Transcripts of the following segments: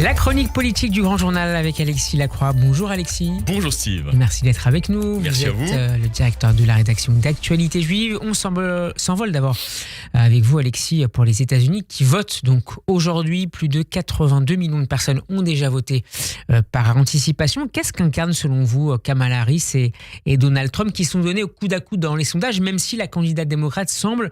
La chronique politique du Grand Journal avec Alexis Lacroix. Bonjour Alexis. Bonjour Steve. Et merci d'être avec nous. Merci à vous. Vous êtes le directeur de la rédaction d'Actualité Juive. On s'envole d'abord avec vous Alexis pour les États-Unis qui votent donc aujourd'hui. Plus de 82 millions de personnes ont déjà voté par anticipation. Qu'est-ce qu'incarnent selon vous Kamala Harris et Donald Trump qui sont donnés au coude à coude dans les sondages, même si la candidate démocrate semble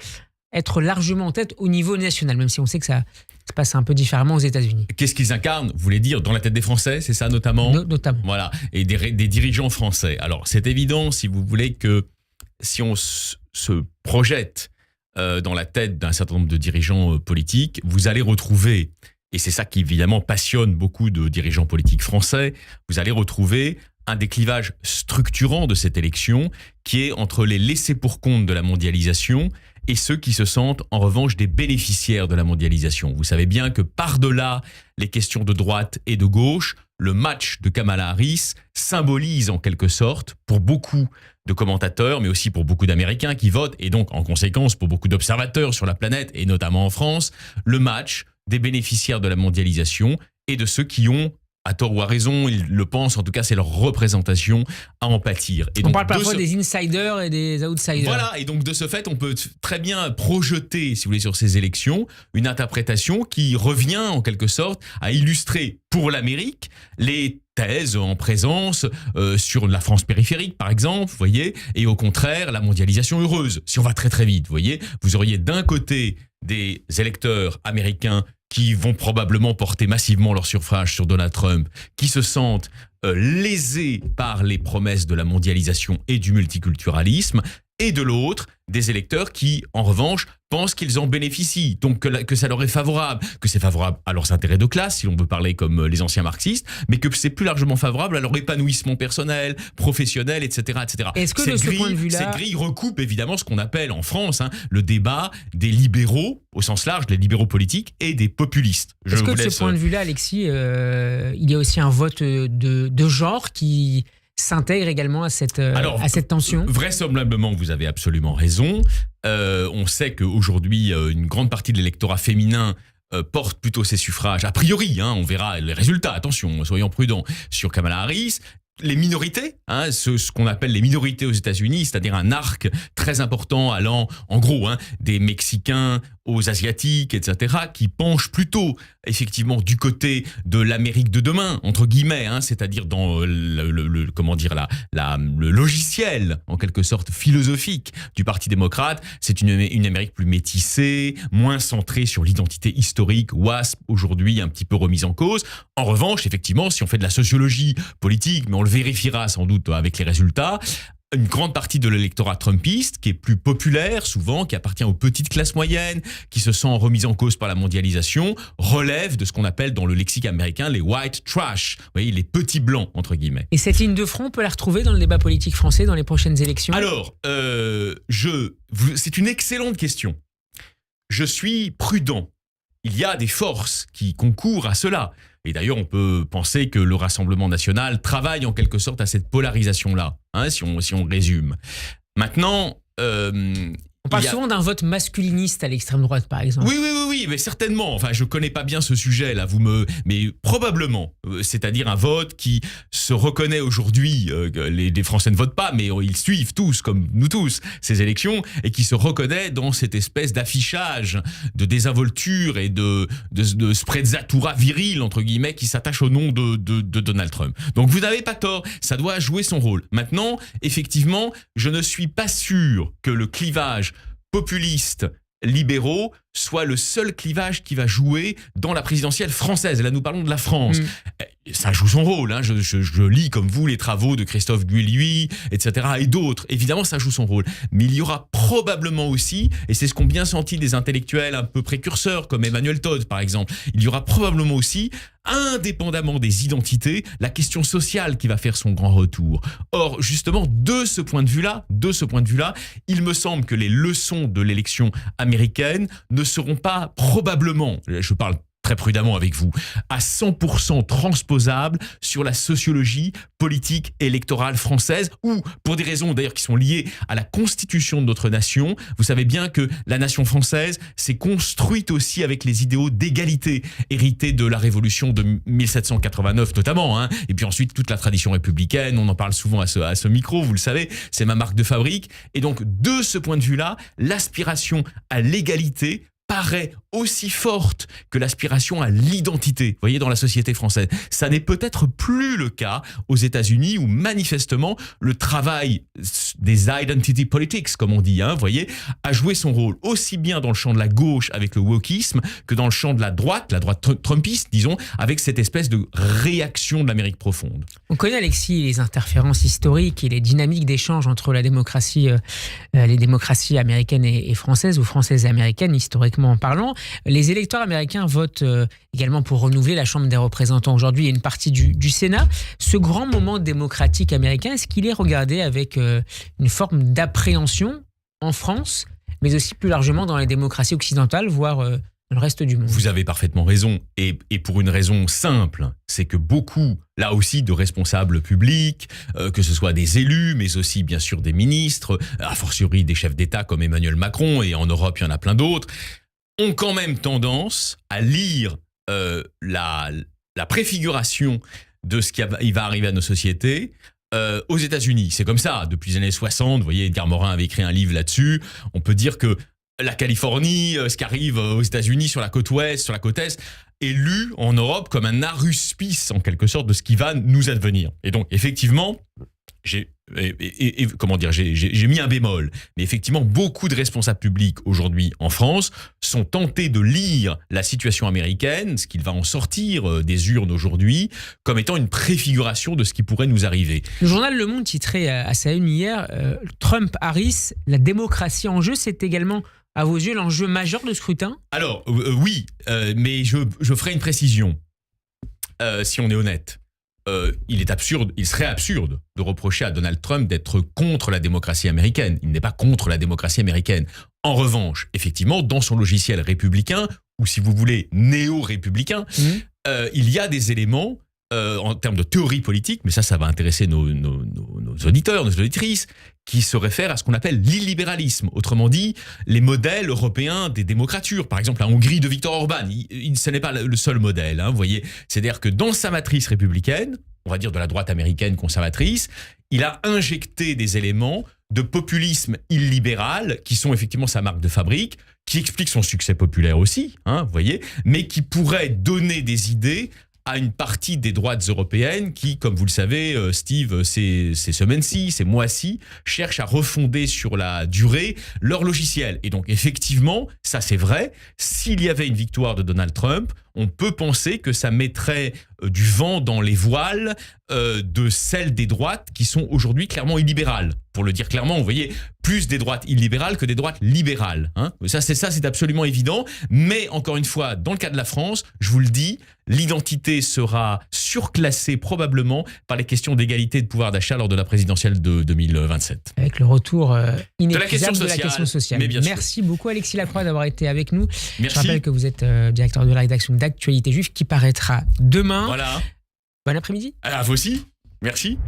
être largement en tête au niveau national, même si on sait que ça se passe un peu différemment aux États-Unis. Qu'est-ce qu'ils incarnent, vous voulez dire, dans la tête des Français, c'est ça notamment Notamment. Voilà, et des dirigeants français. Alors, c'est évident, si vous voulez, que si on se projette dans la tête d'un certain nombre de dirigeants politiques, vous allez retrouver, et c'est ça qui évidemment passionne beaucoup de dirigeants politiques français, vous allez retrouver un des clivages structurants de cette élection qui est entre les laissés-pour-compte de la mondialisation et ceux qui se sentent en revanche des bénéficiaires de la mondialisation. Vous savez bien que par-delà les questions de droite et de gauche, le match de Kamala Harris symbolise en quelque sorte, pour beaucoup de commentateurs, mais aussi pour beaucoup d'Américains qui votent, et donc en conséquence pour beaucoup d'observateurs sur la planète, et notamment en France, le match des bénéficiaires de la mondialisation et de ceux qui ont, à tort ou à raison, ils le pensent, en tout cas c'est leur représentation à en pâtir. Et On donc, parle parfois des insiders et des outsiders. Voilà, et donc de ce fait, on peut très bien projeter, si vous voulez, sur ces élections, une interprétation qui revient en quelque sorte à illustrer pour l'Amérique les thèses en présence sur la France périphérique, par exemple, vous voyez, et au contraire, la mondialisation heureuse. Si on va très très vite, vous voyez, vous auriez d'un côté des électeurs américains qui vont probablement porter massivement leur suffrage sur Donald Trump, qui se sentent lésés par les promesses de la mondialisation et du multiculturalisme, et de l'autre, des électeurs qui, en revanche, pensent qu'ils en bénéficient, donc que ça leur est favorable, que c'est favorable à leurs intérêts de classe, si l'on veut parler comme les anciens marxistes, mais que c'est plus largement favorable à leur épanouissement personnel, professionnel, etc. etc. Est-ce que de ce point de vue-là... Cette grille recoupe évidemment ce qu'on appelle en France le débat des libéraux, au sens large, des libéraux politiques, et des populistes. Est-ce que de ce point de vue-là, Alexis, il y a aussi un vote de genre qui s'intègre également à cette tension? Vraisemblablement, vous avez absolument raison. On sait qu'aujourd'hui, une grande partie de l'électorat féminin porte plutôt ses suffrages, a priori, on verra les résultats, attention, soyons prudents, sur Kamala Harris. Les minorités, ce qu'on appelle les minorités aux États-Unis, c'est-à-dire un arc très important allant, en gros, des Mexicains aux Asiatiques, etc., qui penchent plutôt, effectivement, du côté de l'Amérique de demain, entre guillemets, c'est-à-dire dans le logiciel, en quelque sorte, philosophique du Parti démocrate. C'est une Amérique plus métissée, moins centrée sur l'identité historique, WASP, aujourd'hui un petit peu remise en cause. En revanche, effectivement, si on fait de la sociologie politique, mais on le vérifiera sans doute avec les résultats, une grande partie de l'électorat trumpiste, qui est plus populaire souvent, qui appartient aux petites classes moyennes, qui se sent remise en cause par la mondialisation, relève de ce qu'on appelle dans le lexique américain les white trash, vous voyez, les petits blancs, entre guillemets. Et cette ligne de front, on peut la retrouver dans le débat politique français dans les prochaines élections? Alors, c'est une excellente question. Je suis prudent. Il y a des forces qui concourent à cela. Et d'ailleurs, on peut penser que le Rassemblement national travaille en quelque sorte à cette polarisation-là, si on résume. Maintenant... on parle souvent d'un vote masculiniste à l'extrême droite, par exemple. Oui, mais certainement. Enfin, je connais pas bien ce sujet-là. Mais probablement. C'est-à-dire un vote qui se reconnaît aujourd'hui. Les Français ne votent pas, mais ils suivent tous, comme nous tous, ces élections, et qui se reconnaît dans cette espèce d'affichage, de désinvolture et de sprezzatura viril, entre guillemets, qui s'attache au nom de Donald Trump. Donc vous n'avez pas tort. Ça doit jouer son rôle. Maintenant, effectivement, je ne suis pas sûr que le clivage populistes, libéraux, soit le seul clivage qui va jouer dans la présidentielle française. Là, nous parlons de la France. Ça joue son rôle. Je lis, comme vous, les travaux de Christophe Guilluy, etc., et d'autres. Évidemment, ça joue son rôle. Mais il y aura probablement aussi, et c'est ce qu'ont bien senti des intellectuels un peu précurseurs, comme Emmanuel Todd, par exemple, il y aura probablement aussi, indépendamment des identités, la question sociale qui va faire son grand retour. Or, justement, de ce point de vue-là, il me semble que les leçons de l'élection américaine ne seront pas probablement, je parle très prudemment avec vous, à 100% transposable sur la sociologie politique et électorale française, ou pour des raisons d'ailleurs qui sont liées à la constitution de notre nation. Vous savez bien que la nation française s'est construite aussi avec les idéaux d'égalité, hérités de la Révolution de 1789 notamment, hein. Et puis ensuite toute la tradition républicaine, on en parle souvent à ce micro, vous le savez, c'est ma marque de fabrique. Et donc de ce point de vue-là, l'aspiration à l'égalité paraît aussi forte que l'aspiration à l'identité, vous voyez, dans la société française. Ça n'est peut-être plus le cas aux États-Unis où manifestement le travail des identity politics, comme on dit, hein, vous voyez, a joué son rôle aussi bien dans le champ de la gauche avec le wokisme que dans le champ de la droite trumpiste, disons, avec cette espèce de réaction de l'Amérique profonde. On connaît, Alexis, les interférences historiques et les dynamiques d'échange entre les démocraties américaines et françaises, ou françaises et américaines, historiquement parlant. Les électeurs américains votent également pour renouveler la Chambre des représentants aujourd'hui et une partie du Sénat. Ce grand moment démocratique américain, est-ce qu'il est regardé avec une forme d'appréhension en France, mais aussi plus largement dans les démocraties occidentales, voire dans le reste du monde? Vous avez parfaitement raison, et pour une raison simple, c'est que beaucoup, là aussi, de responsables publics, que ce soit des élus, mais aussi bien sûr des ministres, a fortiori des chefs d'État comme Emmanuel Macron, et en Europe il y en a plein d'autres, ont quand même tendance à lire la préfiguration de ce qui va arriver à nos sociétés aux États-Unis. C'est comme ça, depuis les années 60, vous voyez, Edgar Morin avait écrit un livre là-dessus. On peut dire que la Californie, ce qui arrive aux États-Unis sur la côte ouest, sur la côte est, est lu en Europe comme un aruspice, en quelque sorte, de ce qui va nous advenir. Et donc, effectivement, j'ai mis un bémol, mais effectivement, beaucoup de responsables publics aujourd'hui en France sont tentés de lire la situation américaine, ce qu'il va en sortir des urnes aujourd'hui, comme étant une préfiguration de ce qui pourrait nous arriver. Le journal Le Monde titrait à sa une hier Trump-Harris, la démocratie en jeu, c'est également, à vos yeux, l'enjeu majeur de scrutin? Alors, oui, mais je ferai une précision, si on est honnête. Il serait absurde de reprocher à Donald Trump d'être contre la démocratie américaine. Il n'est pas contre la démocratie américaine. En revanche, effectivement, dans son logiciel républicain, ou si vous voulez, néo-républicain, il y a des éléments en termes de théorie politique, mais ça va intéresser nos auditeurs, nos auditrices, qui se réfèrent à ce qu'on appelle l'illibéralisme. Autrement dit, les modèles européens des démocratures. Par exemple, la Hongrie de Viktor Orban, ce n'est pas le seul modèle, hein, vous voyez. C'est-à-dire que dans sa matrice républicaine, on va dire de la droite américaine conservatrice, il a injecté des éléments de populisme illibéral qui sont effectivement sa marque de fabrique, qui expliquent son succès populaire aussi, hein, vous voyez, mais qui pourraient donner des idées à une partie des droites européennes qui, comme vous le savez, Steve, ces semaines-ci, ces mois-ci, cherchent à refonder sur la durée leur logiciel. Et donc, effectivement, ça c'est vrai, s'il y avait une victoire de Donald Trump, on peut penser que ça mettrait du vent dans les voiles de celles des droites qui sont aujourd'hui clairement illibérales. Pour le dire clairement, vous voyez, plus des droites illibérales que des droites libérales, hein. Ça, c'est absolument évident. Mais encore une fois, dans le cas de la France, je vous le dis, l'identité sera surclassée probablement par les questions d'égalité de pouvoir d'achat lors de la présidentielle de 2027. Avec le retour inépuisable de la question sociale. Merci beaucoup, Alexis Lacroix, d'avoir été avec nous. Merci. Je rappelle que vous êtes directeur de la rédaction d'Actualité Juive qui paraîtra demain. Voilà. Bon après-midi. À vous aussi. Merci.